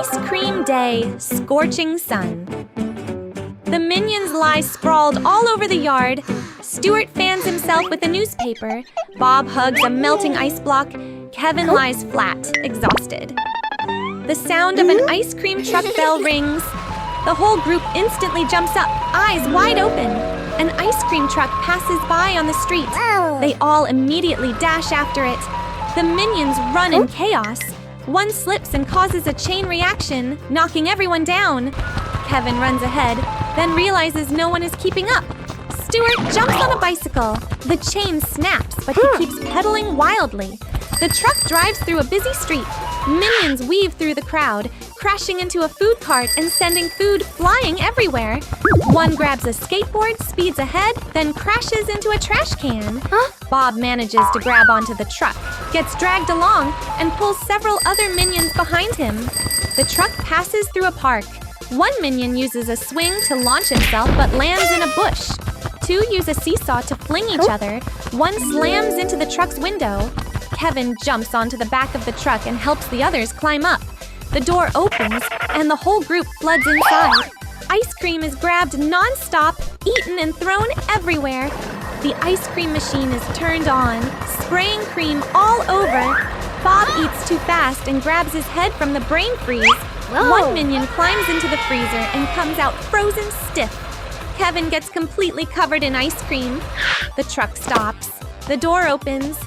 Ice cream day, scorching sun. The minions lie sprawled all over the yard. Stuart fans himself with a newspaper. Bob hugs a melting ice block. Kevin lies flat, exhausted. The sound of an ice cream truck bell rings. The whole group instantly jumps up, eyes wide open. An ice cream truck passes by on the street. They all immediately dash after it. The minions run in chaos. One slips and causes a chain reaction, knocking everyone down. Kevin runs ahead, then realizes no one is keeping up. Stuart jumps on a bicycle. The chain snaps, but he keeps pedaling wildly. The truck drives through a busy street. Minions weave through the crowd, crashing into a food cart and sending food flying everywhere. One grabs a skateboard, speeds ahead, then crashes into a trash can. Bob manages to grab onto the truck, gets dragged along, and pulls several other minions behind him. The truck passes through a park. One minion uses a swing to launch himself but lands in a bush. Two use a seesaw to fling each other. One slams into the truck's window. Kevin jumps onto the back of the truck and helps the others climb up. The door opens, and the whole group floods inside. Ice cream is grabbed non-stop, eaten and thrown everywhere. The ice cream machine is turned on, spraying cream all over. Bob eats too fast and grabs his head from the brain freeze. One minion climbs into the freezer and comes out frozen stiff. Kevin gets completely covered in ice cream. The truck stops. The door opens.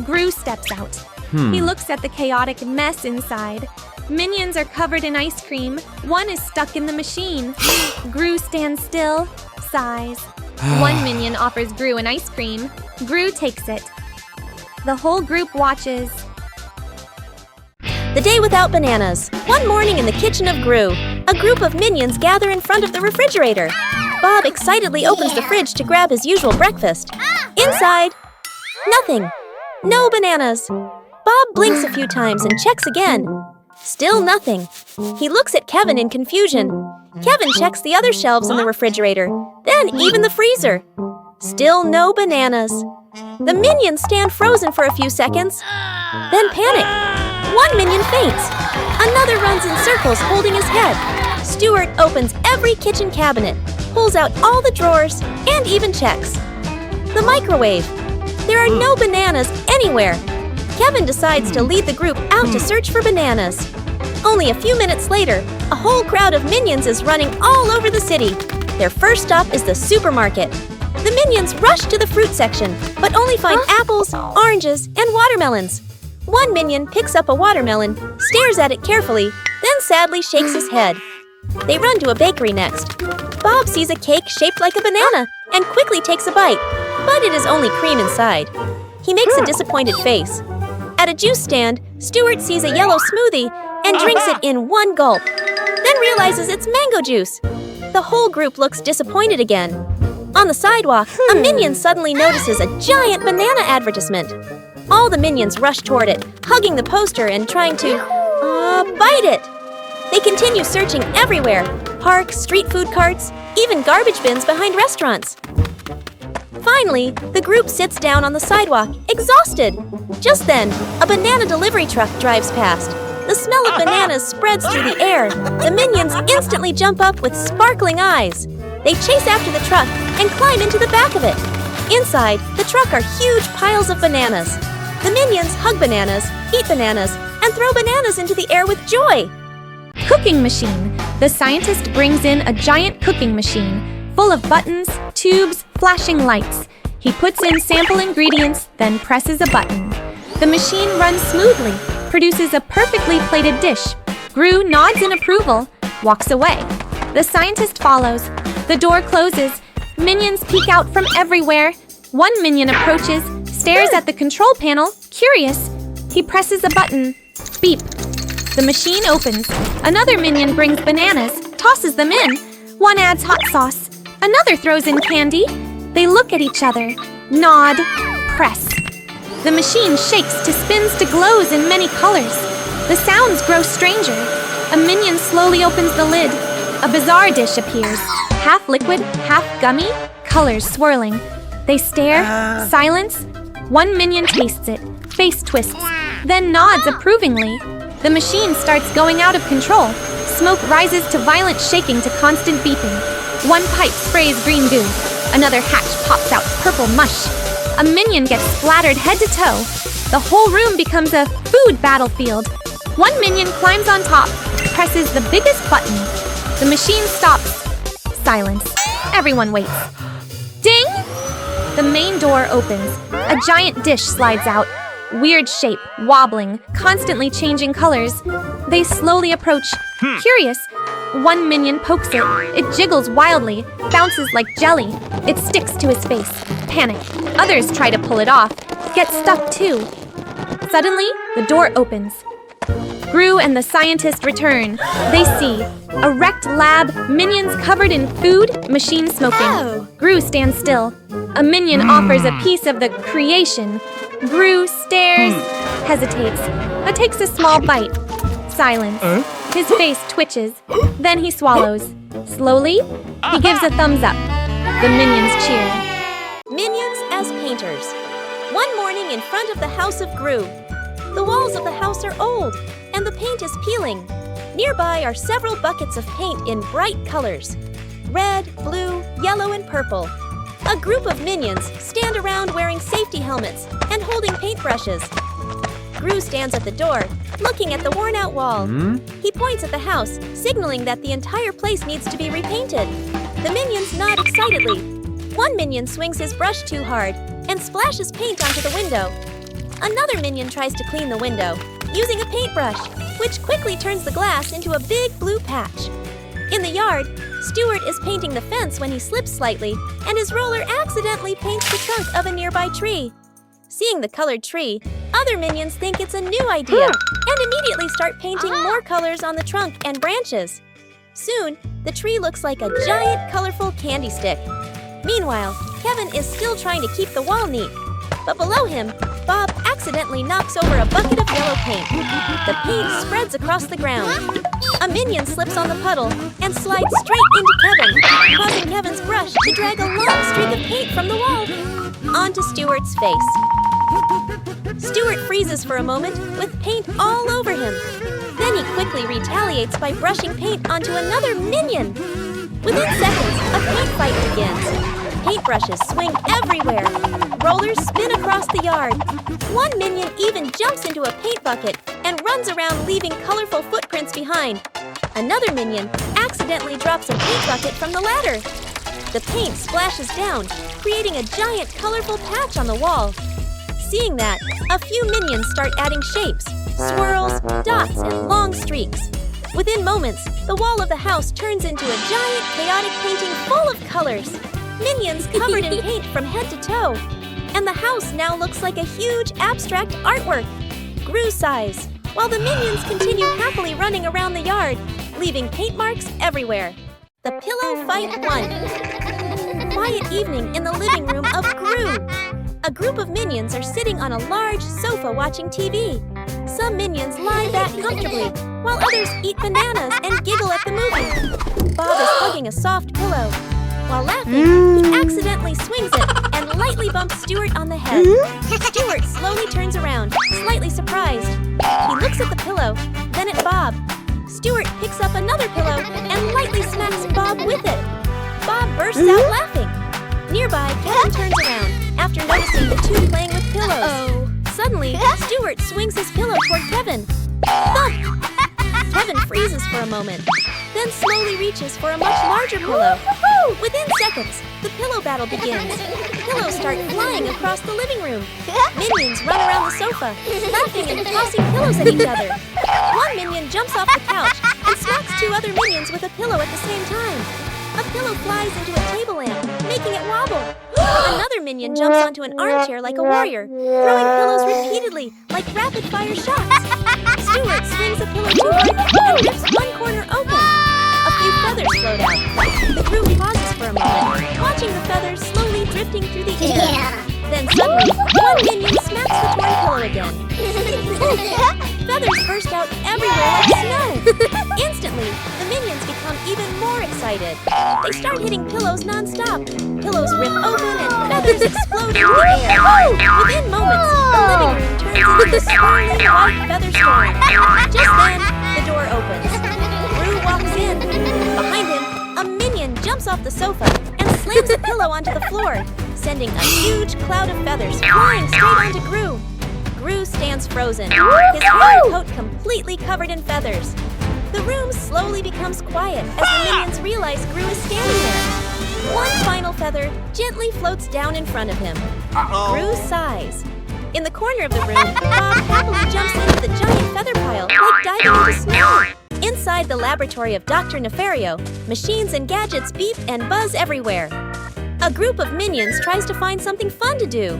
Gru steps out. He looks at the chaotic mess inside. Minions are covered in ice cream. One is stuck in the machine. Gru stands still, sighs. One minion offers Gru an ice cream. Gru takes it. The whole group watches. The day without bananas. One morning in the kitchen of Gru, a group of minions gather in front of the refrigerator. Bob excitedly opens the fridge to grab his usual breakfast. Inside, nothing. No bananas. Bob blinks a few times and checks again. Still nothing. He looks at Kevin in confusion. Kevin checks the other shelves in the refrigerator, then even the freezer. Still no bananas. The minions stand frozen for a few seconds, then panic. One minion faints. Another runs in circles holding his head. Stuart opens every kitchen cabinet, pulls out all the drawers, and even checks the microwave. There are no bananas anywhere. Kevin decides to lead the group out to search for bananas. Only a few minutes later, a whole crowd of minions is running all over the city. Their first stop is the supermarket. The minions rush to the fruit section, but only find apples, oranges, and watermelons. One minion picks up a watermelon, stares at it carefully, then sadly shakes his head. They run to a bakery next. Bob sees a cake shaped like a banana and quickly takes a bite, but it is only cream inside. He makes a disappointed face. At a juice stand, Stuart sees a yellow smoothie and drinks it in one gulp, then realizes it's mango juice. The whole group looks disappointed again. On the sidewalk, a minion suddenly notices a giant banana advertisement. All the minions rush toward it, hugging the poster and trying to, bite it. They continue searching everywhere. Parks, street food carts, even garbage bins behind restaurants. Finally, the group sits down on the sidewalk, exhausted. Just then, a banana delivery truck drives past. The smell of bananas spreads through the air. The minions instantly jump up with sparkling eyes. They chase after the truck and climb into the back of it. Inside, the truck are huge piles of bananas. The minions hug bananas, eat bananas, and throw bananas into the air with joy. Cooking machine. The scientist brings in a giant cooking machine, full of buttons, tubes, flashing lights. He puts in sample ingredients, then presses a button. The machine runs smoothly, produces a perfectly plated dish. Gru nods in approval, walks away. The scientist follows. The door closes. Minions peek out from everywhere. One minion approaches, stares at the control panel, curious. He presses a button. Beep. The machine opens. Another minion brings bananas, tosses them in. One adds hot sauce. Another throws in candy. They look at each other, nod, press. The machine shakes to spins to glows in many colors. The sounds grow stranger. A minion slowly opens the lid. A bizarre dish appears. Half liquid, half gummy, colors swirling. They stare, silence. One minion tastes it, face twists, then nods approvingly. The machine starts going out of control. Smoke rises to violent shaking to constant beeping. One pipe sprays green goo. Another hatch pops out purple mush. A minion gets splattered head to toe. The whole room becomes a food battlefield. One minion climbs on top, presses the biggest button. The machine stops. Silence. Everyone waits. Ding! The main door opens. A giant dish slides out. Weird shape, wobbling, constantly changing colors. They slowly approach. Curious, one minion pokes it. It jiggles wildly, bounces like jelly. It sticks to his face. Panic. Others try to pull it off. Get stuck too. Suddenly, the door opens. Gru and the scientist return. They see a wrecked lab, minions covered in food, machine smoking. Oh. Gru stands still. A minion offers a piece of the creation. Gru stares, hesitates, but takes a small bite. Silence. His face twitches. Then he swallows. Slowly, he gives a thumbs up. The minions cheer. Minions as painters. One morning in front of the house of Gru. The walls of the house are old, and the paint is peeling. Nearby are several buckets of paint in bright colors. Red, blue, yellow, and purple. A group of minions stand around wearing safety helmets and holding paintbrushes. Gru stands at the door, looking at the worn-out wall. He points at the house, signaling that the entire place needs to be repainted. The minions nod excitedly. One minion swings his brush too hard and splashes paint onto the window. Another minion tries to clean the window, using a paintbrush, which quickly turns the glass into a big blue patch. In the yard, Stuart is painting the fence when he slips slightly, and his roller accidentally paints the trunk of a nearby tree. Seeing the colored tree, other minions think it's a new idea and immediately start painting more colors on the trunk and branches. Soon, the tree looks like a giant, colorful candy stick. Meanwhile, Kevin is still trying to keep the wall neat. But below him, Bob accidentally knocks over a bucket of yellow paint. The paint spreads across the ground. A minion slips on the puddle and slides straight into Kevin, causing Kevin's brush to drag a long streak of paint from the wall onto Stuart's face. Stuart freezes for a moment with paint all over him. Then he quickly retaliates by brushing paint onto another minion. Within seconds, a paint fight begins. Paintbrushes swing everywhere. Rollers spin across the yard. One minion even jumps into a paint bucket and runs around leaving colorful footprints behind. Another minion accidentally drops a paint bucket from the ladder. The paint splashes down, creating a giant colorful patch on the wall. Seeing that, a few minions start adding shapes, swirls, dots, and long streaks. Within moments, the wall of the house turns into a giant, chaotic painting full of colors. Minions covered in paint from head to toe. And the house now looks like a huge, abstract artwork. Gru sighs, while the minions continue happily running around the yard, leaving paint marks everywhere. The pillow fight won. Quiet evening in the living room of Gru. A group of minions are sitting on a large sofa watching TV. Some minions lie back comfortably, while others eat bananas and giggle at the movie. Bob is hugging a soft pillow. While laughing, he accidentally swings it and lightly bumps Stuart on the head. Stuart slowly turns around, slightly surprised. He looks at the pillow, then at Bob. Stuart picks up another pillow and lightly smacks Bob with it. Bob bursts out laughing. Nearby, Kevin turns around after noticing the two playing with pillows. Suddenly, Stuart swings his pillow toward Kevin. Thump! Kevin freezes for a moment, then slowly reaches for a much larger pillow. Within seconds, the pillow battle begins. Pillows start flying across the living room. Minions run around the sofa, laughing and tossing pillows at each other. One minion jumps off the couch and smacks two other minions with a pillow at the same time. A pillow flies into a table lamp, making it wobble. Another minion jumps onto an armchair like a warrior, throwing pillows repeatedly like rapid-fire shots. Stuart swings a pillow too hard and rips one corner open. A few feathers float out. The group pauses for a moment, watching the feathers slowly drifting through the air. Then suddenly, one minion smacks the torn pillow again. Feathers burst out everywhere like snow. Instantly, the minions become become even more excited. They start hitting pillows non-stop. Pillows rip open and feathers explode into the air. Within moments, the living room turns into this swirling white feather storm. Just then, the door opens. Gru walks in. Behind him, a minion jumps off the sofa and slams a pillow onto the floor, sending a huge cloud of feathers flying straight onto Gru. Gru stands frozen, his hair and coat completely covered in feathers. The room slowly becomes quiet as the minions realize Gru is standing there. One final feather gently floats down in front of him. Gru sighs. In the corner of the room, Bob happily jumps into the giant feather pile like diving into snow. Inside the laboratory of Dr. Nefario, machines and gadgets beep and buzz everywhere. A group of minions tries to find something fun to do.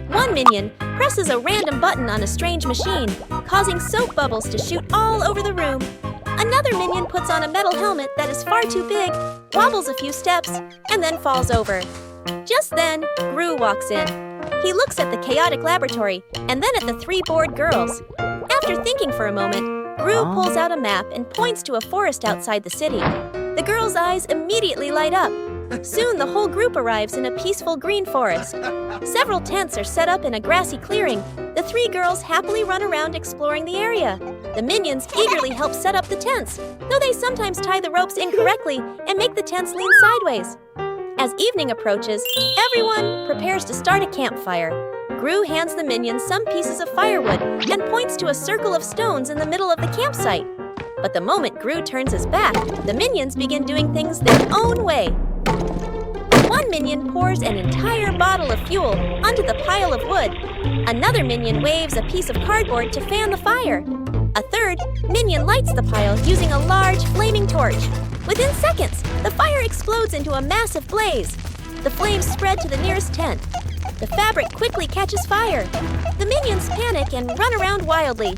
One minion presses a random button on a strange machine, causing soap bubbles to shoot all over the room. Another minion puts on a metal helmet that is far too big, wobbles a few steps, and then falls over. Just then, Gru walks in. He looks at the chaotic laboratory and then at the three bored girls. After thinking for a moment, Gru pulls out a map and points to a forest outside the city. The girls' eyes immediately light up. Soon the whole group arrives in a peaceful green forest. Several tents are set up in a grassy clearing. The three girls happily run around exploring the area. The minions eagerly help set up the tents, though they sometimes tie the ropes incorrectly and make the tents lean sideways. As evening approaches, everyone prepares to start a campfire. Gru hands the minions some pieces of firewood and points to a circle of stones in the middle of the campsite. But the moment Gru turns his back, the minions begin doing things their own way. One minion pours an entire bottle of fuel onto the pile of wood. Another minion waves a piece of cardboard to fan the fire. A third minion lights the pile using a large flaming torch. Within seconds, the fire explodes into a massive blaze. The flames spread to the nearest tent. The fabric quickly catches fire. The minions panic and run around wildly.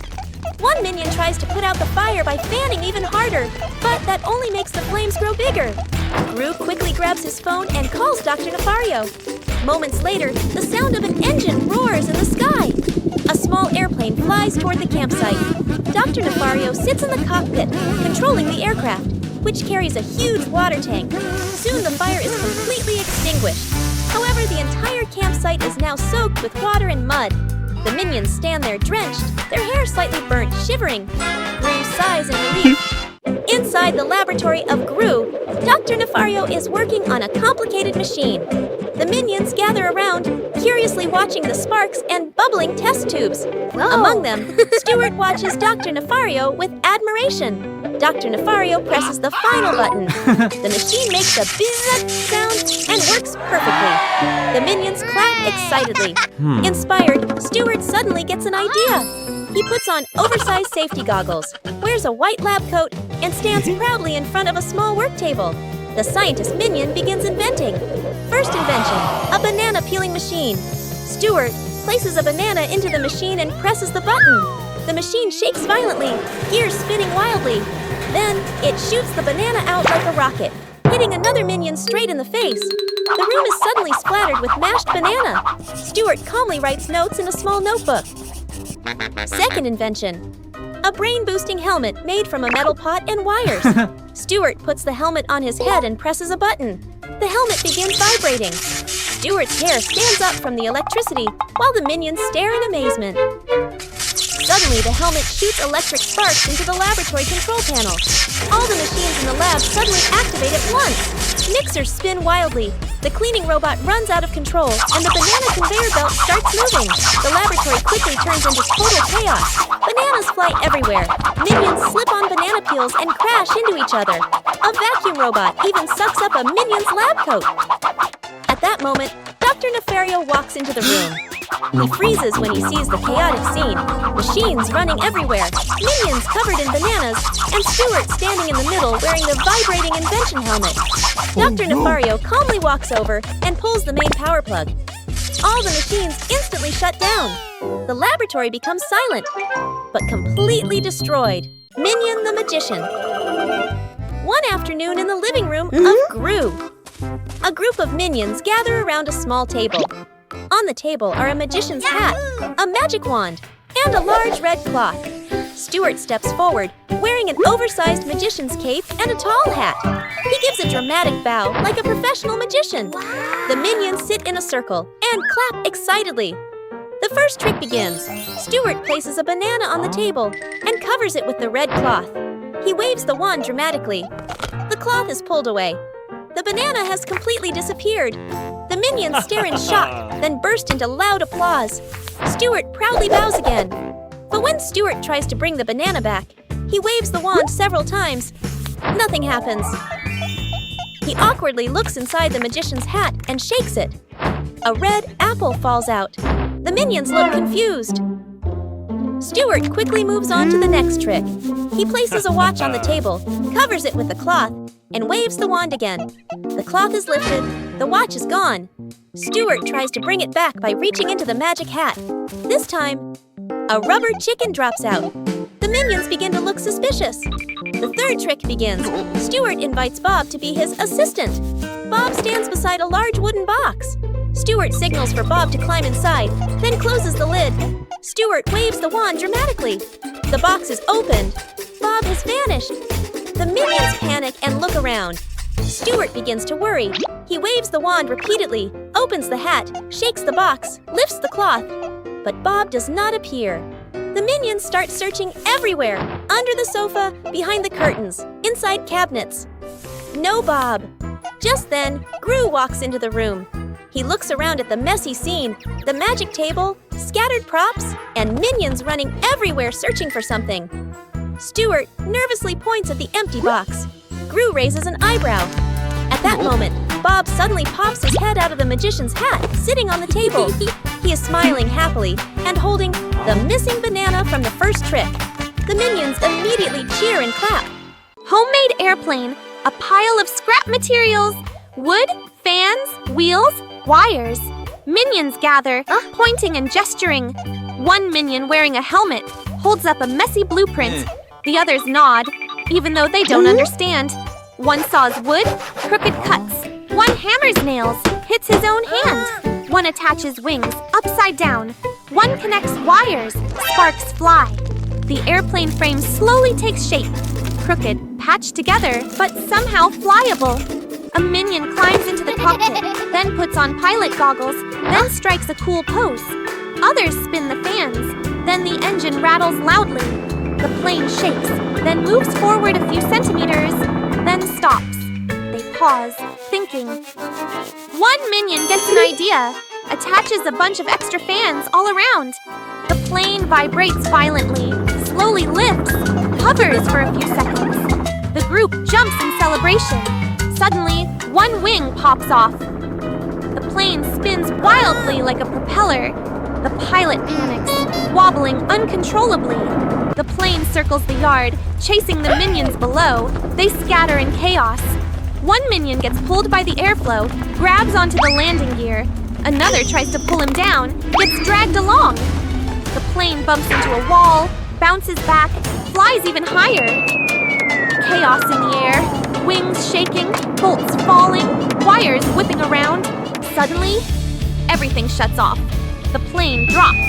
One minion tries to put out the fire by fanning even harder, but that only makes the flames grow bigger. Gru quickly grabs his phone and calls Dr. Nefario. Moments later, the sound of an engine roars in the sky. A small airplane flies toward the campsite. Dr. Nefario sits in the cockpit, controlling the aircraft, which carries a huge water tank. Soon the fire is completely extinguished. However, the entire campsite is now soaked with water and mud. The minions stand there drenched, their hair slightly burnt, shivering. Gru sighs in relief. Inside the laboratory of Gru, Dr. Nefario is working on a complicated machine. The minions gather around, curiously watching the sparks and bubbling test tubes. Among them, Stuart watches Dr. Nefario with admiration. Dr. Nefario presses the final button. The machine makes a bzzz sound and works perfectly. The minions clap excitedly. Inspired, Stuart suddenly gets an idea. He puts on oversized safety goggles, wears a white lab coat, and stands proudly in front of a small work table. The scientist minion begins inventing. First invention, a banana peeling machine. Stuart places a banana into the machine and presses the button. The machine shakes violently, gears spinning wildly. Then, it shoots the banana out like a rocket, hitting another minion straight in the face. The room is suddenly splattered with mashed banana. Stuart calmly writes notes in a small notebook. Second invention, a brain-boosting helmet made from a metal pot and wires. Stuart puts the helmet on his head and presses a button. The helmet begins vibrating. Stuart's hair stands up from the electricity while the minions stare in amazement. Suddenly, the helmet shoots electric sparks into the laboratory control panel. All the machines in the lab suddenly activate at once. Mixers spin wildly. The cleaning robot runs out of control, and the banana conveyor belt starts moving. The laboratory quickly turns into total chaos. Bananas fly everywhere. Minions slip on banana peels and crash into each other. A vacuum robot even sucks up a minion's lab coat. At that moment, Dr. Nefario walks into the room. He freezes when he sees the chaotic scene. Machines running everywhere, minions covered in bananas, and Stuart standing in the middle wearing the vibrating invention helmet. Dr. Nefario calmly walks over and pulls the main power plug. All the machines instantly shut down. The laboratory becomes silent, but completely destroyed. Minion the Magician. One afternoon in the living room of Gru. A group of minions gather around a small table. On the table are a magician's hat, a magic wand, and a large red cloth. Stuart steps forward, wearing wearing an oversized magician's cape and a tall hat. He gives a dramatic bow like a professional magician. The minions sit in a circle and clap excitedly. The first trick begins. Stuart places a banana on the table and covers it with the red cloth. He waves the wand dramatically. The cloth is pulled away. The banana has completely disappeared. The minions stare in shock, then burst into loud applause. Stuart proudly bows again. But when Stuart tries to bring the banana back, he waves the wand several times. Nothing happens. He awkwardly looks inside the magician's hat and shakes it. A red apple falls out. The minions look confused. Stuart quickly moves on to the next trick. He places a watch on the table, covers it with the cloth, and waves the wand again. The cloth is lifted. The watch is gone. Stuart tries to bring it back by reaching into the magic hat. This time, a rubber chicken drops out. The minions begin to look suspicious. The third trick begins. Stuart invites Bob to be his assistant. Bob stands beside a large wooden box. Stuart signals for Bob to climb inside, then closes the lid. Stuart waves the wand dramatically. The box is opened. Bob has vanished. The minions panic and look around. Stuart begins to worry. He waves the wand repeatedly, opens the hat, shakes the box, lifts the cloth. But Bob does not appear. The minions start searching everywhere, under the sofa, behind the curtains, inside cabinets. No Bob. Just then, Gru walks into the room. He looks around at the messy scene, the magic table, scattered props, and minions running everywhere searching for something. Stuart nervously points at the empty box. Gru raises an eyebrow. At that moment, Bob suddenly pops his head out of the magician's hat, sitting on the table. He is smiling happily and holding the missing banana from the first trick. The minions immediately cheer and clap. Homemade airplane, a pile of scrap materials, wood, fans, wheels, wires. Minions gather, pointing and gesturing. One minion wearing a helmet holds up a messy blueprint. The others nod, even though they don't understand. One saws wood, crooked cuts. One hammers nails, hits his own hand. One attaches wings, upside down. One connects wires, sparks fly. The airplane frame slowly takes shape. Crooked, patched together, but somehow flyable. A minion climbs into the cockpit, then puts on pilot goggles, then strikes a cool pose. Others spin the fans, then the engine rattles loudly. The plane shakes, then moves forward a few centimeters, then stops. They pause, thinking. One minion gets an idea, attaches a bunch of extra fans all around. The plane vibrates violently, slowly lifts, hovers for a few seconds. The group jumps in celebration. Suddenly, one wing pops off. The plane spins wildly like a propeller. The pilot panics, wobbling uncontrollably. The plane circles the yard, chasing the minions below. They scatter in chaos. One minion gets pulled by the airflow, grabs onto the landing gear. Another tries to pull him down, gets dragged along. The plane bumps into a wall, bounces back, flies even higher. Chaos in the air, wings shaking, bolts falling, wires whipping around. Suddenly, everything shuts off. The plane drops.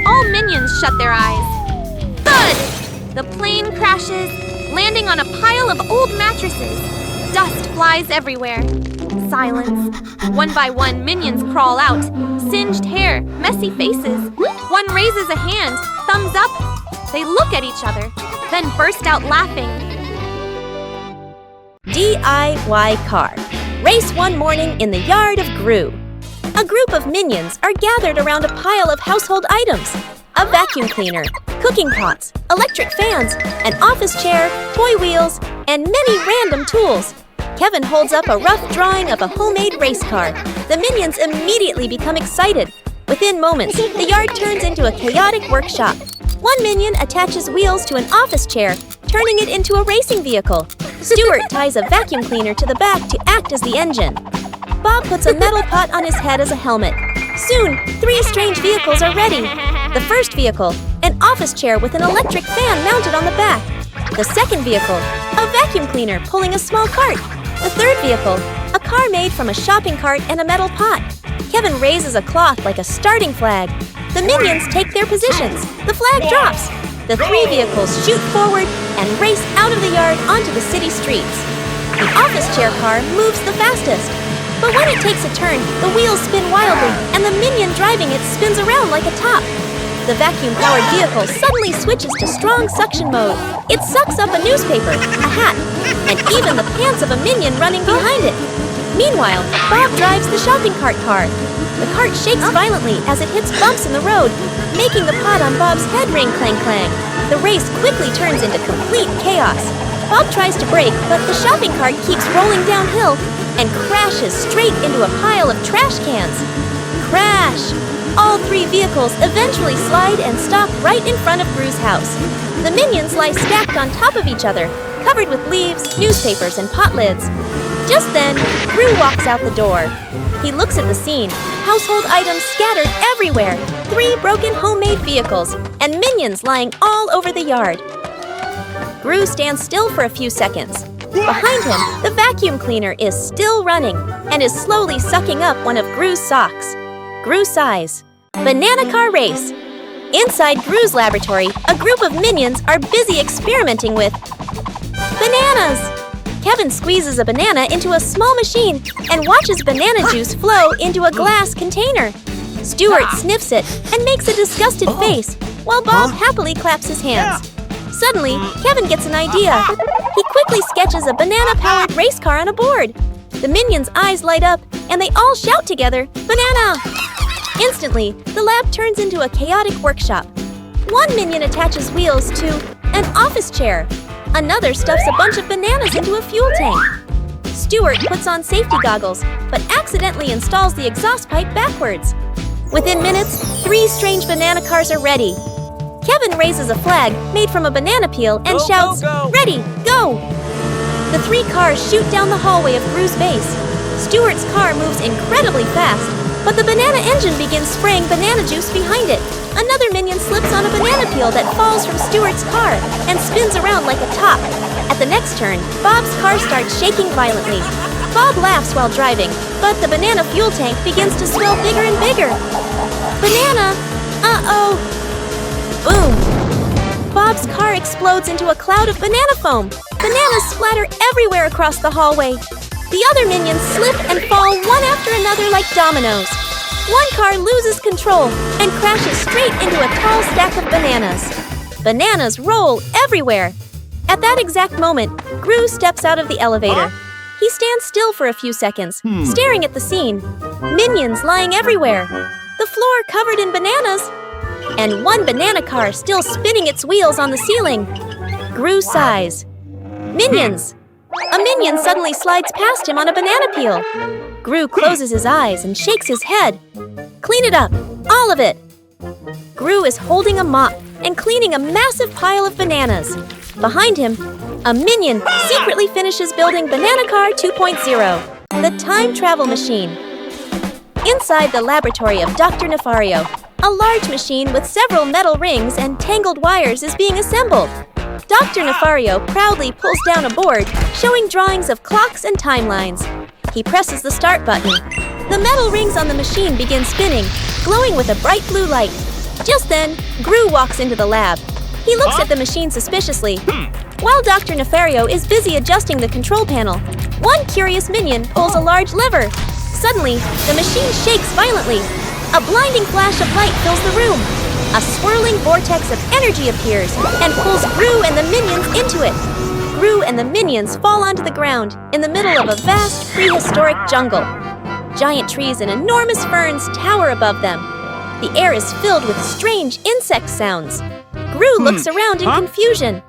All minions shut their eyes. Thud! The plane crashes, landing on a pile of old mattresses. Dust flies everywhere. Silence. One by one, minions crawl out. Singed hair, messy faces. One raises a hand, thumbs up. They look at each other, then burst out laughing. DIY car. Race one morning in the yard of Gru. A group of minions are gathered around a pile of household items. A vacuum cleaner, cooking pots, electric fans, an office chair, toy wheels, and many random tools. Kevin holds up a rough drawing of a homemade race car. The minions immediately become excited. Within moments, the yard turns into a chaotic workshop. One minion attaches wheels to an office chair, turning it into a racing vehicle. Stuart ties a vacuum cleaner to the back to act as the engine. Bob puts a metal pot on his head as a helmet. Soon, 3 strange vehicles are ready. The first vehicle, an office chair with an electric fan mounted on the back. The second vehicle, a vacuum cleaner pulling a small cart. The third vehicle, a car made from a shopping cart and a metal pot. Kevin raises a cloth like a starting flag. The minions take their positions. The flag drops. The three vehicles shoot forward and race out of the yard onto the city streets. The office chair car moves the fastest. But when it takes a turn, the wheels spin wildly, and the minion driving it spins around like a top. The vacuum-powered vehicle suddenly switches to strong suction mode. It sucks up a newspaper, a hat, and even the pants of a minion running behind it. Meanwhile, Bob drives the shopping cart car. The cart shakes violently as it hits bumps in the road, making the pot on Bob's head ring clang-clang. The race quickly turns into complete chaos. Bob tries to brake, but the shopping cart keeps rolling downhill and crashes straight into a pile of trash cans. Crash! All three vehicles eventually slide and stop right in front of Gru's house. The minions lie stacked on top of each other, covered with leaves, newspapers, and pot lids. Just then, Gru walks out the door. He looks at the scene, household items scattered everywhere, 3 broken homemade vehicles, and minions lying all over the yard. Gru stands still for a few seconds. Behind him, the vacuum cleaner is still running and is slowly sucking up one of Gru's socks. Gru sighs. Banana car race. Inside Gru's laboratory, a group of minions are busy experimenting with bananas. Kevin squeezes a banana into a small machine and watches banana juice flow into a glass container. Stuart sniffs it and makes a disgusted face, while Bob happily claps his hands. Suddenly, Kevin gets an idea. He quickly sketches a banana-powered race car on a board. The minions' eyes light up, and they all shout together, "Banana!" Instantly, the lab turns into a chaotic workshop. One minion attaches wheels to an office chair. Another stuffs a bunch of bananas into a fuel tank. Stuart puts on safety goggles, but accidentally installs the exhaust pipe backwards. Within minutes, 3 strange banana cars are ready. Kevin raises a flag made from a banana peel and shouts, "Go! Ready, go!" The 3 cars shoot down the hallway of Gru's base. Stuart's car moves incredibly fast, but the banana engine begins spraying banana juice behind it. Another minion slips on a banana peel that falls from Stuart's car and spins around like a top. At the next turn, Bob's car starts shaking violently. Bob laughs while driving, but the banana fuel tank begins to swell bigger and bigger. Banana! Uh-oh! Boom! Bob's car explodes into a cloud of banana foam. Bananas splatter everywhere across the hallway. The other minions slip and fall one after another like dominoes. One car loses control and crashes straight into a tall stack of bananas. Bananas roll everywhere. At that exact moment, Gru steps out of the elevator. He stands still for a few seconds, staring at the scene. Minions lying everywhere. The floor covered in bananas. And one banana car still spinning its wheels on the ceiling. Gru sighs. Minions! A minion suddenly slides past him on a banana peel. Gru closes his eyes and shakes his head. Clean it up, all of it. Gru is holding a mop and cleaning a massive pile of bananas. Behind him, a minion secretly finishes building Banana Car 2.0, the time travel machine. Inside the laboratory of Dr. Nefario, a large machine with several metal rings and tangled wires is being assembled. Dr. Nefario proudly pulls down a board showing drawings of clocks and timelines. He presses the start button. The metal rings on the machine begin spinning, glowing with a bright blue light. Just then, Gru walks into the lab. He looks at the machine suspiciously. While Dr. Nefario is busy adjusting the control panel, one curious minion pulls a large lever. Suddenly, the machine shakes violently. A blinding flash of light fills the room. A swirling vortex of energy appears and pulls Gru and the minions into it. Gru and the minions fall onto the ground in the middle of a vast prehistoric jungle. Giant trees and enormous ferns tower above them. The air is filled with strange insect sounds. Gru looks around in confusion.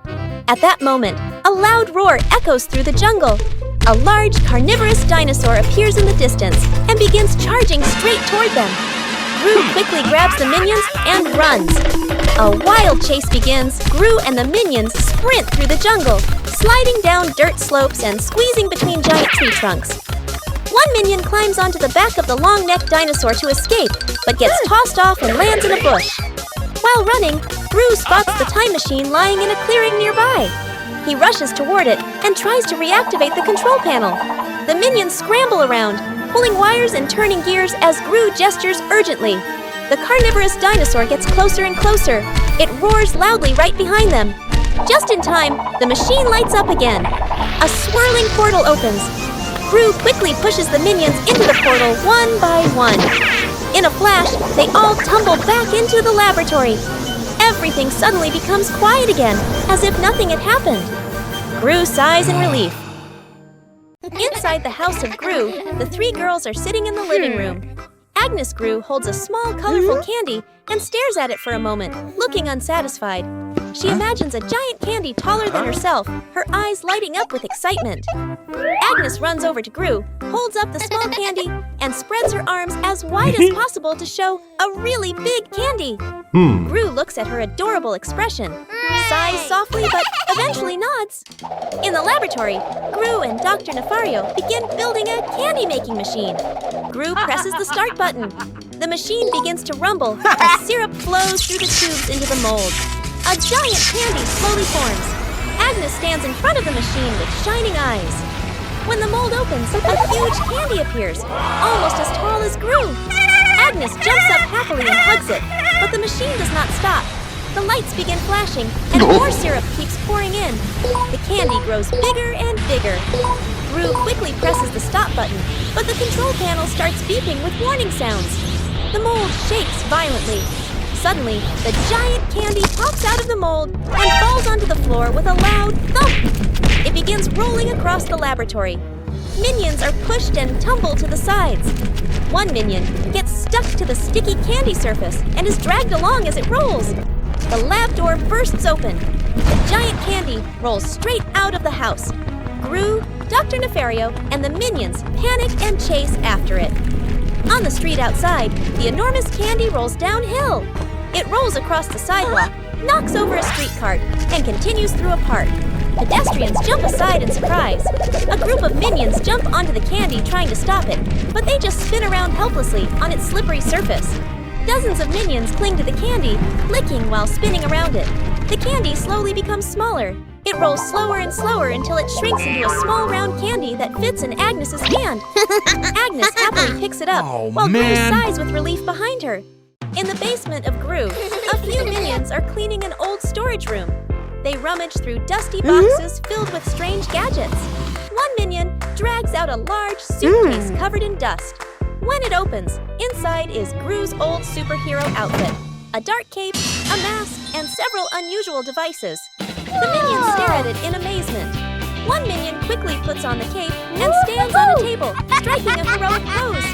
At that moment, a loud roar echoes through the jungle. A large carnivorous dinosaur appears in the distance and begins charging straight toward them. Gru quickly grabs the minions and runs. A wild chase begins. Gru and the minions sprint through the jungle, sliding down dirt slopes and squeezing between giant tree trunks. One minion climbs onto the back of the long-necked dinosaur to escape, but gets tossed off and lands in a bush. While running, Gru spots the time machine lying in a clearing nearby. He rushes toward it and tries to reactivate the control panel. The minions scramble around, pulling wires and turning gears as Gru gestures urgently. The carnivorous dinosaur gets closer and closer. It roars loudly right behind them. Just in time, the machine lights up again. A swirling portal opens. Gru quickly pushes the minions into the portal one by one. In a flash, they all tumble back into the laboratory. Everything suddenly becomes quiet again, as if nothing had happened. Gru sighs in relief. Inside the house of Gru, the three girls are sitting in the living room. Agnes Gru holds a small, colorful candy and stares at it for a moment, looking unsatisfied. She imagines a giant candy taller than herself, her eyes lighting up with excitement. Agnes runs over to Gru, holds up the small candy, and spreads her arms as wide as possible to show a really big candy. Gru looks at her adorable expression, sighs softly but eventually nods. In the laboratory, Gru and Dr. Nefario begin building a candy-making machine. Gru presses the start button. The machine begins to rumble as syrup flows through the tubes into the mold. A giant candy slowly forms. Agnes stands in front of the machine with shining eyes. When the mold opens, a huge candy appears, almost as tall as Gru. Agnes jumps up happily and hugs it, but the machine does not stop. The lights begin flashing, and more syrup keeps pouring in. The candy grows bigger and bigger. Gru quickly presses the stop button, but the control panel starts beeping with warning sounds. The mold shakes violently. Suddenly, the giant candy pops out of the mold and falls onto the floor with a loud thump. It begins rolling across the laboratory. Minions are pushed and tumble to the sides. One minion gets stuck to the sticky candy surface and is dragged along as it rolls. The lab door bursts open. The giant candy rolls straight out of the house. Gru, Dr. Nefario, and the minions panic and chase after it. On the street outside, the enormous candy rolls downhill. It rolls across the sidewalk, knocks over a street cart, and continues through a park. Pedestrians jump aside in surprise. A group of minions jump onto the candy trying to stop it, but they just spin around helplessly on its slippery surface. Dozens of minions cling to the candy, licking while spinning around it. The candy slowly becomes smaller. It rolls slower and slower until it shrinks into a small round candy that fits in Agnes's hand. Agnes happily picks it up, while Gru sighs with relief behind her. In the basement of Gru, a few minions are cleaning an old storage room. They rummage through dusty boxes filled with strange gadgets. One minion drags out a large suitcase covered in dust. When it opens, inside is Gru's old superhero outfit. A dark cape, a mask, and several unusual devices. The minions stare at it in amazement. One minion quickly puts on the cape and stands on a table, striking a heroic pose.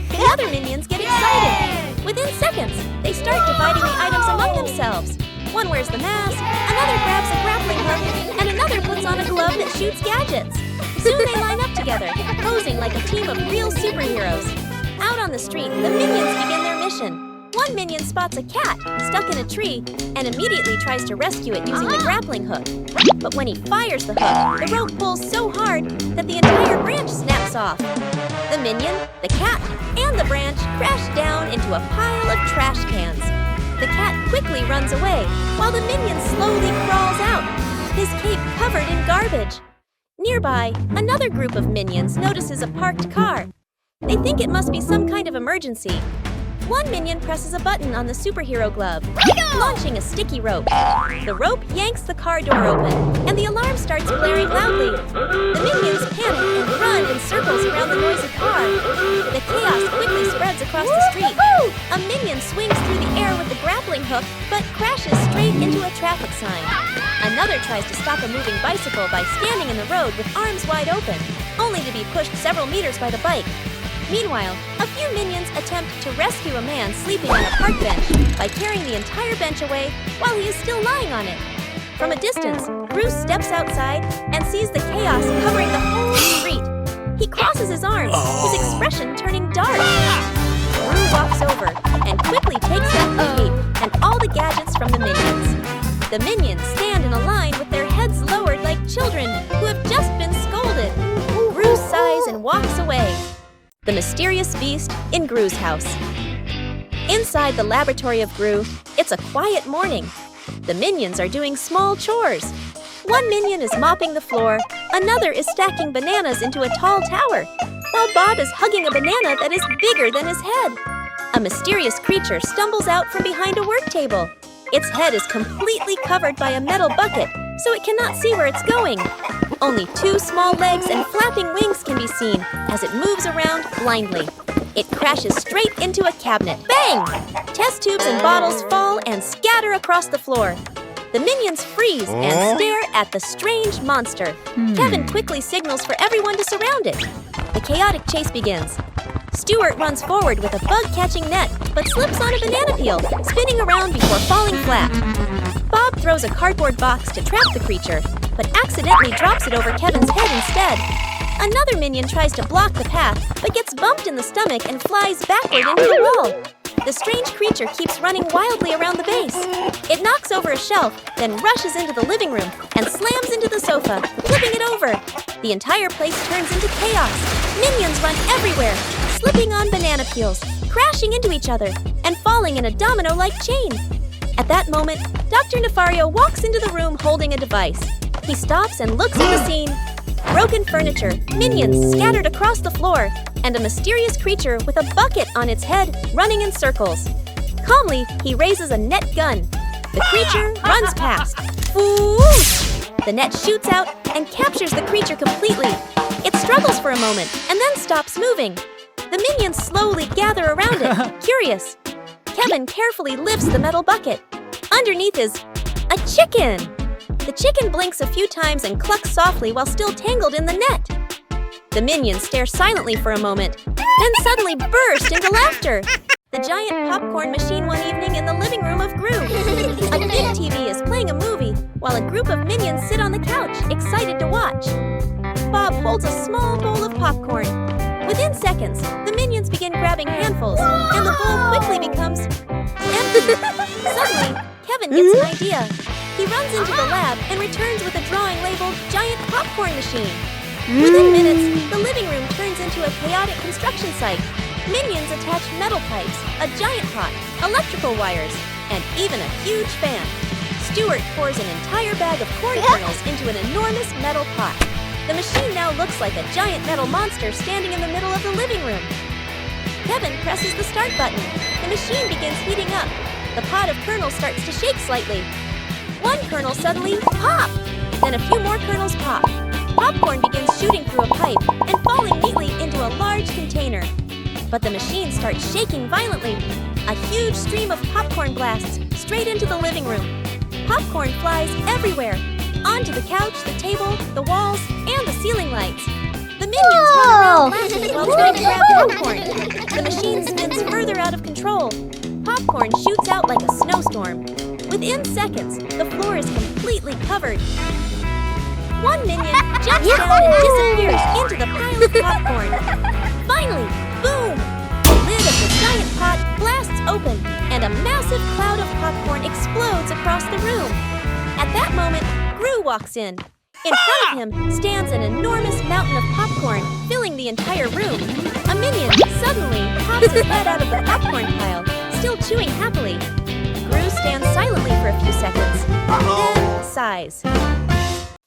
The other minions get excited. Within seconds, they start dividing the items among themselves. One wears the mask, another grabs a grappling hook, and another puts on a glove that shoots gadgets. Soon they line up together, posing like a team of real superheroes. Out on the street, the minions begin their mission. One minion spots a cat stuck in a tree and immediately tries to rescue it using the grappling hook. But when he fires the hook, the rope pulls so hard that the entire branch snaps off. The minion, the cat, and the branch crash down into a pile of trash cans. The cat quickly runs away, while the minion slowly crawls out, his cape covered in garbage. Nearby, another group of minions notices a parked car. They think it must be some kind of emergency. One minion presses a button on the superhero glove, launching a sticky rope. The rope yanks the car door open, and the alarm starts blaring loudly. The minions panic and run in circles around the noisy car. The chaos quickly spreads across the street. A minion swings through the air with the grappling hook, but crashes straight into a traffic sign. Another tries to stop a moving bicycle by standing in the road with arms wide open, only to be pushed several meters by the bike. Meanwhile, a few minions attempt to rescue a man sleeping on a park bench by carrying the entire bench away while he is still lying on it. From a distance, Bruce steps outside and sees the chaos covering the whole street. He crosses his arms, his expression turning dark. Bruce walks over and quickly takes out the cape and all the gadgets from the minions. The minions stand in a line with their heads lowered like children who have just been scolded. Bruce sighs and walks away. The mysterious beast in Gru's house. Inside the laboratory of Gru, it's a quiet morning. The minions are doing small chores. One minion is mopping the floor, another is stacking bananas into a tall tower, while Bob is hugging a banana that is bigger than his head. A mysterious creature stumbles out from behind a work table. Its head is completely covered by a metal bucket, so it cannot see where it's going. Only 2 small legs and flapping wings can be seen as it moves around blindly. It crashes straight into a cabinet. Bang! Test tubes and bottles fall and scatter across the floor. The minions freeze and stare at the strange monster. Kevin quickly signals for everyone to surround it. The chaotic chase begins. Stuart runs forward with a bug-catching net, but slips on a banana peel, spinning around before falling flat. Bob throws a cardboard box to trap the creature, but accidentally drops it over Kevin's head instead. Another minion tries to block the path, but gets bumped in the stomach and flies backward into the wall. The strange creature keeps running wildly around the base. It knocks over a shelf, then rushes into the living room and slams into the sofa, flipping it over. The entire place turns into chaos. Minions run everywhere, slipping on banana peels, crashing into each other, and falling in a domino-like chain. At that moment, Dr. Nefario walks into the room holding a device. He stops and looks at the scene. Broken furniture, minions scattered across the floor, and a mysterious creature with a bucket on its head running in circles. Calmly, he raises a net gun. The creature runs past. Whoosh! The net shoots out and captures the creature completely. It struggles for a moment and then stops moving. The minions slowly gather around it, curious. Kevin carefully lifts the metal bucket. Underneath is a chicken. The chicken blinks a few times and clucks softly while still tangled in the net. The minions stare silently for a moment, then suddenly burst into laughter. The giant popcorn machine one evening in the living room of Gru. A big TV is playing a movie while a group of minions sit on the couch, excited to watch. Bob holds a small bowl of popcorn. Within seconds, the minions begin grabbing handfuls, and the bowl quickly becomes empty. Suddenly, Kevin gets an idea. He runs into the lab and returns with a drawing labeled Giant Popcorn Machine. Within minutes, the living room turns into a chaotic construction site. Minions attach metal pipes, a giant pot, electrical wires, and even a huge fan. Stuart pours an entire bag of corn kernels into an enormous metal pot. The machine now looks like a giant metal monster standing in the middle of the living room. Kevin presses the start button. The machine begins heating up. The pot of kernels starts to shake slightly. One kernel suddenly pop! Then a few more kernels pop. Popcorn begins shooting through a pipe and falling neatly into a large container. But the machine starts shaking violently. A huge stream of popcorn blasts straight into the living room. Popcorn flies everywhere, onto the couch, the table, the walls, and the ceiling lights. The minions run around laughing while trying to grab popcorn. The machine spins further out of control. Popcorn shoots out like a snowstorm. Within seconds, the floor is completely covered. One minion jumps down and disappears into the pile of popcorn. Finally, boom! The lid of the giant pot blasts open, and a massive cloud of popcorn explodes across the room. At that moment, Gru walks in. In front of him stands an enormous mountain of popcorn, filling the entire room. A minion suddenly pops his head out of the popcorn pile, still chewing happily. Gru stands silently for a few seconds, then sighs.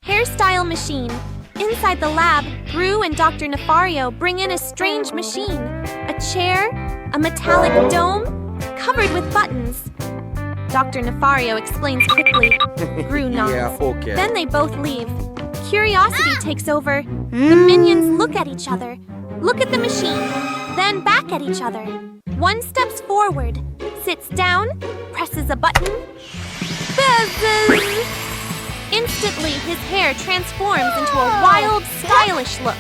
Hairstyle machine. Inside the lab, Gru and Dr. Nefario bring in a strange machine. A chair, a metallic dome, covered with buttons. Dr. Nefario explains quickly. Gru nods. Yeah, okay. Then they both leave. Curiosity takes over. The minions look at each other, look at the machine, then back at each other. One steps forward, sits down, presses a button. Buzzes! Instantly, his hair transforms into a wild, stylish look.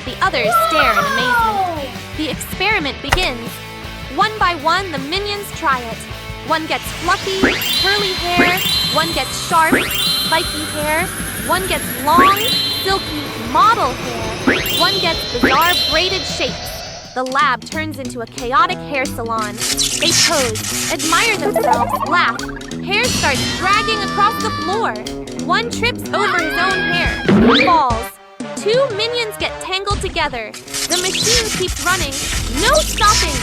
The others stare in amazement. The experiment begins. One by one, the minions try it. One gets fluffy, curly hair. One gets sharp, spiky hair. One gets long, silky, model hair. One gets bizarre braided shapes. The lab turns into a chaotic hair salon. They pose, admire themselves, laugh. Hair starts dragging across the floor. One trips over his own hair, falls. Two minions get tangled together. The machine keeps running. No stopping.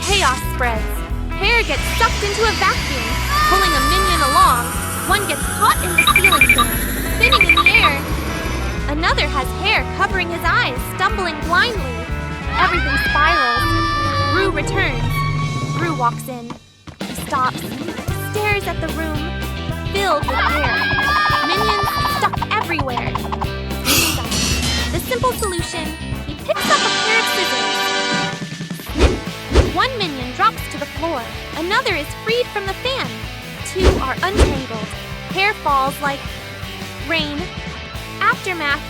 Chaos spreads. Hair gets sucked into a vacuum, pulling a minion along. One gets caught in the ceiling fan, spinning in the air. Another has hair covering his eyes, stumbling blindly. Everything spirals. Gru returns. Gru walks in. He stops, stares at the room, filled with hair. Minions stuck everywhere. The simple solution, he picks up a pair of scissors. One minion drops to the floor. Another is freed from the fan. Two are untangled. Hair falls like rain. Aftermath.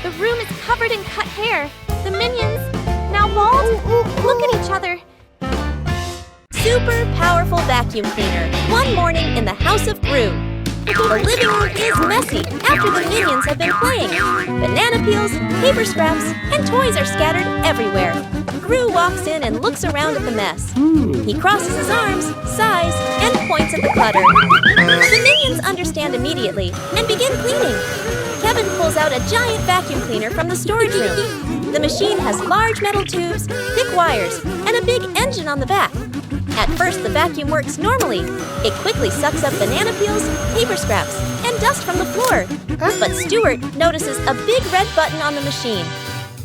The room is covered in cut hair. The minions, now bald, look at each other. Super powerful vacuum cleaner. One morning in the house of Gru. The living room is messy after the minions have been playing. Banana peels, paper scraps, and toys are scattered everywhere. Gru walks in and looks around at the mess. He crosses his arms, sighs, and points at the clutter. The minions understand immediately and begin cleaning. Kevin pulls out a giant vacuum cleaner from the storage room. The machine has large metal tubes, thick wires, and a big engine on the back. At first, the vacuum works normally. It quickly sucks up banana peels, paper scraps, and dust from the floor. But Stuart notices a big red button on the machine.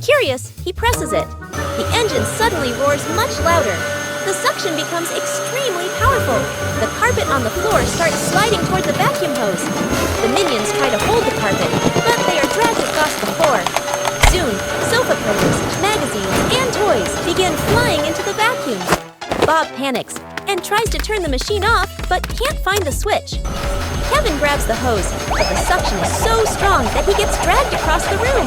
Curious, he presses it. The engine suddenly roars much louder. The suction becomes extremely powerful. The carpet on the floor starts sliding toward the vacuum hose. The minions try to hold the carpet, but they are dragged across the floor. Soon, sofa pillows, magazines, and toys begin flying into the vacuum. Bob panics and tries to turn the machine off, but can't find the switch. Kevin grabs the hose, but the suction is so strong that he gets dragged across the room.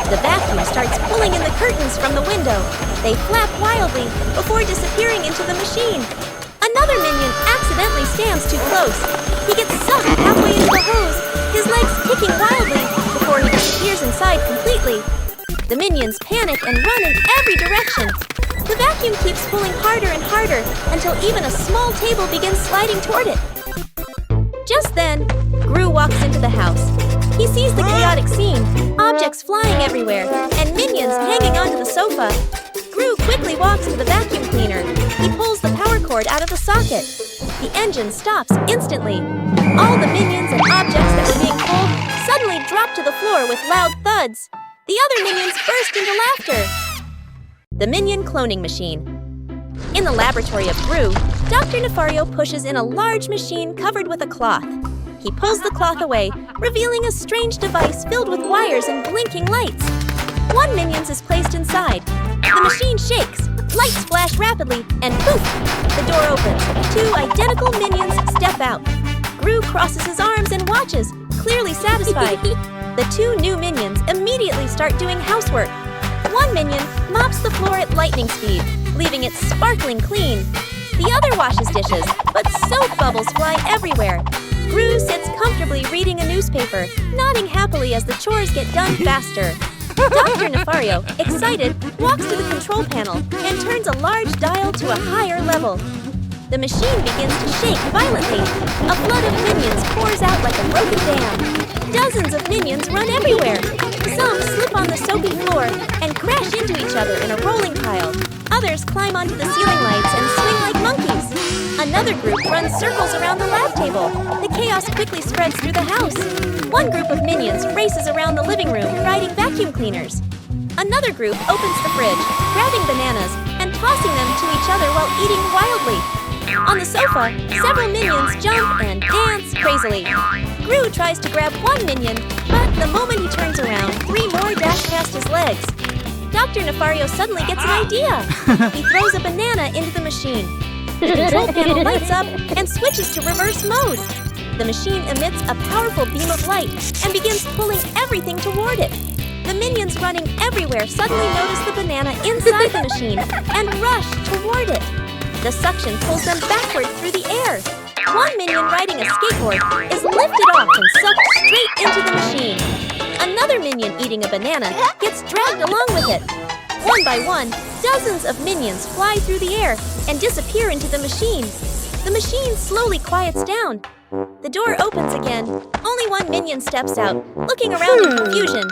The vacuum starts pulling in the curtains from the window. They flap wildly before disappearing into the machine. Another minion accidentally stands too close. He gets sucked halfway into the hose, his legs kicking wildly before he disappears inside completely. The minions panic and run in every direction. The vacuum keeps pulling harder and harder until even a small table begins sliding toward it. Just then, Gru walks into the house. He sees the chaotic scene, objects flying everywhere, and minions hanging onto the sofa. Gru quickly walks to the vacuum cleaner. He pulls the power cord out of the socket. The engine stops instantly. All the minions and objects that were being pulled suddenly drop to the floor with loud thuds. The other minions burst into laughter. The Minion Cloning Machine. In the laboratory of Gru, Dr. Nefario pushes in a large machine covered with a cloth. He pulls the cloth away, revealing a strange device filled with wires and blinking lights. One minion is placed inside. The machine shakes, lights flash rapidly, and poof! The door opens. Two identical minions step out. Gru crosses his arms and watches, clearly satisfied. The two new minions immediately start doing housework. One minion mops the floor at lightning speed, leaving it sparkling clean. The other washes dishes, but soap bubbles fly everywhere. Gru sits comfortably reading a newspaper, nodding happily as the chores get done faster. Dr. Nefario, excited, walks to the control panel and turns a large dial to a higher level. The machine begins to shake violently. A flood of minions pours out like a broken dam. Dozens of minions run everywhere. Some slip on the soapy floor and crash into each other in a rolling pile. Others climb onto the ceiling lights and swing like monkeys. Another group runs circles around the lab table. The chaos quickly spreads through the house. One group of minions races around the living room riding vacuum cleaners. Another group opens the fridge, grabbing bananas and tossing them to each other while eating wildly. On the sofa, several minions jump and dance crazily. Gru tries to grab one minion, but the moment he turns around, three more dash past his legs. Dr. Nefario suddenly gets an idea. He throws a banana into the machine. The control panel lights up and switches to reverse mode. The machine emits a powerful beam of light and begins pulling everything toward it. The minions running everywhere suddenly notice the banana inside the machine and rush toward it. The suction pulls them backward through the air. One minion riding a skateboard is lifted off and sucked straight into the machine. Another minion eating a banana gets dragged along with it. One by one, dozens of minions fly through the air and disappear into the machine. The machine slowly quiets down. The door opens again. Only one minion steps out, looking around in confusion.